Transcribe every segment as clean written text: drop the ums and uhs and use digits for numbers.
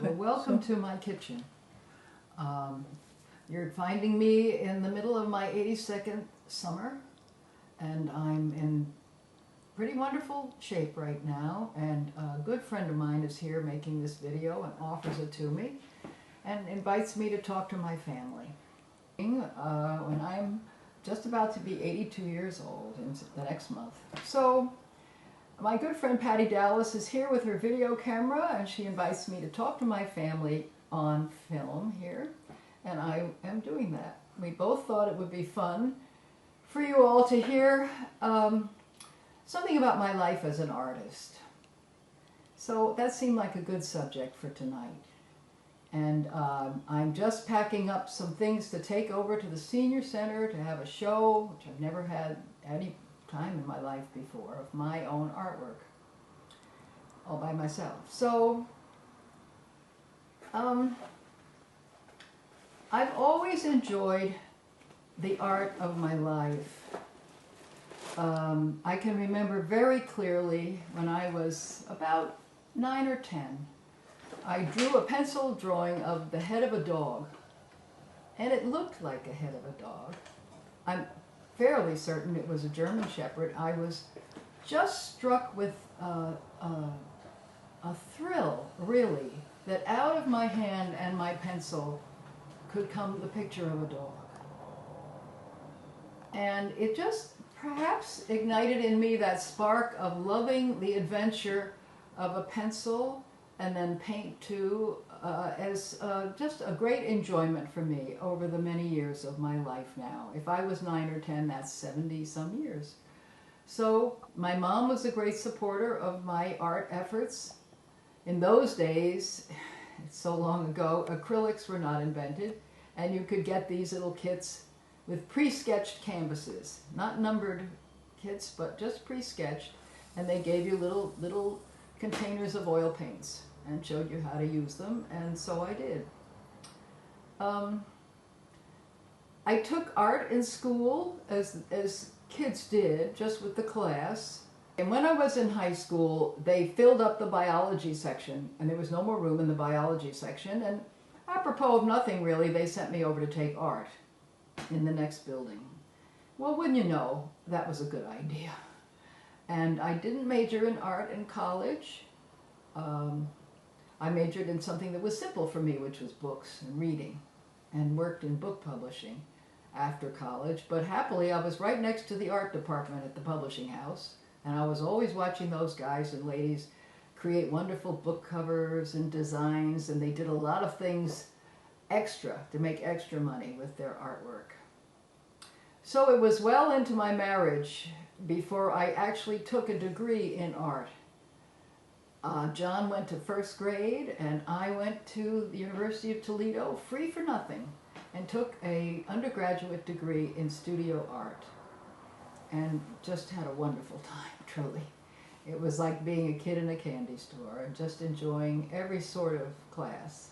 Well, welcome to my kitchen. You're finding me in the middle of my 82nd summer, and I'm in pretty wonderful shape right now, and a good friend of mine is here making this video and offers it to me and invites me to talk to my family. When I'm just about to be 82 years old in the next month. So my good friend Patty Dallas is here with her video camera, and she invites me to talk to my family on film here, and I am doing that. We both thought it would be fun for you all to hear something about my life as an artist. So that seemed like a good subject for tonight. And I'm just packing up some things to take over to the Senior Center to have a show, which I've never had any time in my life before, of my own artwork, all by myself. So I've always enjoyed the art of my life. I can remember very clearly when I was about 9 or 10, I drew a pencil drawing of the head of a dog, and it looked like a head of a dog. I'm fairly certain it was a German Shepherd. I was just struck with a thrill, really, that out of my hand and my pencil could come the picture of a dog. And it just perhaps ignited in me that spark of loving the adventure of a pencil and then paint too, as just a great enjoyment for me over the many years of my life now. If I was 9 or 10, that's 70 some years. So my mom was a great supporter of my art efforts. In those days, it's so long ago, acrylics were not invented, and you could get these little kits with pre-sketched canvases, not numbered kits, but just pre-sketched, and they gave you little containers of oil paints and showed you how to use them, and so I did. I took art in school as kids did, just with the class. And when I was in high school, they filled up the biology section, and there was no more room in the biology section, and apropos of nothing really, they sent me over to take art in the next building. Well, wouldn't you know, that was a good idea. And I didn't major in art in college. I majored in something that was simple for me, which was books and reading, and worked in book publishing after college. But happily, I was right next to the art department at the publishing house, and I was always watching those guys and ladies create wonderful book covers and designs, and they did a lot of things extra to make extra money with their artwork. So it was well into my marriage before I actually took a degree in art. John went to first grade, and I went to the University of Toledo free for nothing and took an undergraduate degree in studio art, and just had a wonderful time, truly. It was like being a kid in a candy store and just enjoying every sort of class.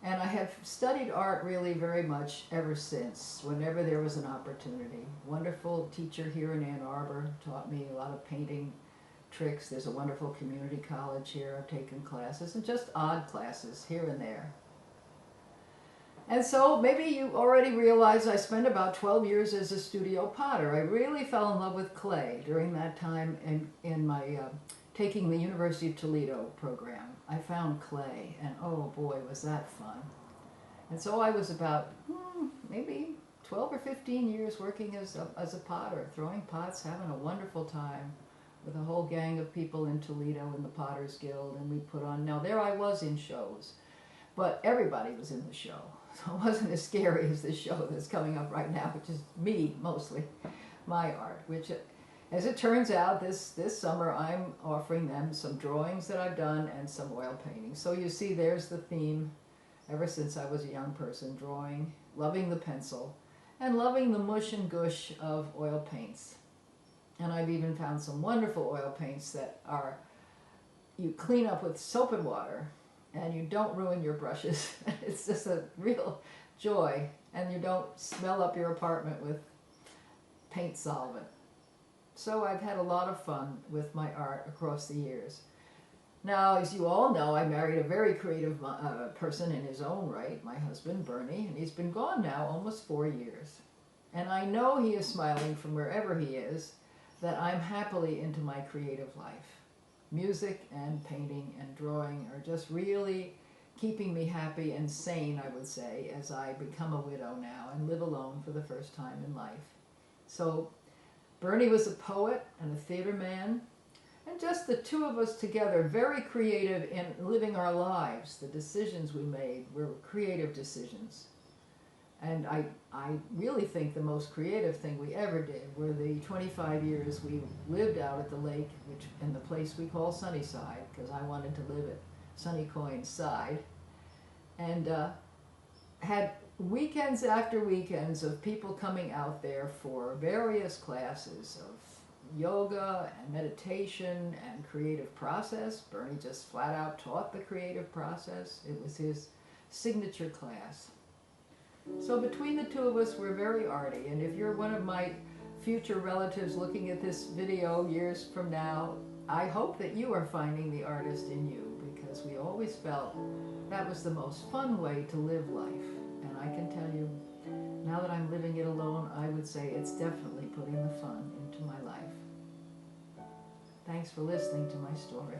And I have studied art really very much ever since, whenever there was an opportunity. Wonderful teacher here in Ann Arbor taught me a lot of painting tricks. There's a wonderful community college here. I've taken classes, and just odd classes here and there. And so maybe you already realize I spent about 12 years as a studio potter. I really fell in love with clay during that time in my taking the University of Toledo program. I found clay, and oh boy, was that fun. And so I was about maybe 12 or 15 years working as a potter, throwing pots, having a wonderful time with a whole gang of people in Toledo in the Potters Guild, and we put on, now there I was in shows, but everybody was in the show, so it wasn't as scary as this show that's coming up right now, which is me mostly, my art, which as it turns out this summer I'm offering them some drawings that I've done and some oil paintings. So you see there's the theme ever since I was a young person, drawing, loving the pencil, and loving the mush and gush of oil paints. And I've even found some wonderful oil paints that are, you clean up with soap and water and you don't ruin your brushes. It's just a real joy, and you don't smell up your apartment with paint solvent. So I've had a lot of fun with my art across the years. Now, as you all know, I married a very creative person in his own right, my husband, Bernie, and he's been gone now almost 4 years. And I know he is smiling from wherever he is that I'm happily into my creative life. Music and painting and drawing are just really keeping me happy and sane, I would say, as I become a widow now and live alone for the first time in life. So Bernie was a poet and a theater man, and just the two of us together, very creative in living our lives. The decisions we made were creative decisions. And I really think the most creative thing we ever did were the 25 years we lived out at the lake, which in the place we call Sunnyside, because I wanted to live at Sunny Coyne's side, and had weekends after weekends of people coming out there for various classes of yoga and meditation and creative process. Bernie just flat out taught the creative process. It was his signature class. So between the two of us, we're very arty, and if you're one of my future relatives looking at this video years from now, I hope that you are finding the artist in you, because we always felt that was the most fun way to live life. And I can tell you, now that I'm living it alone, I would say it's definitely putting the fun into my life. Thanks for listening to my story.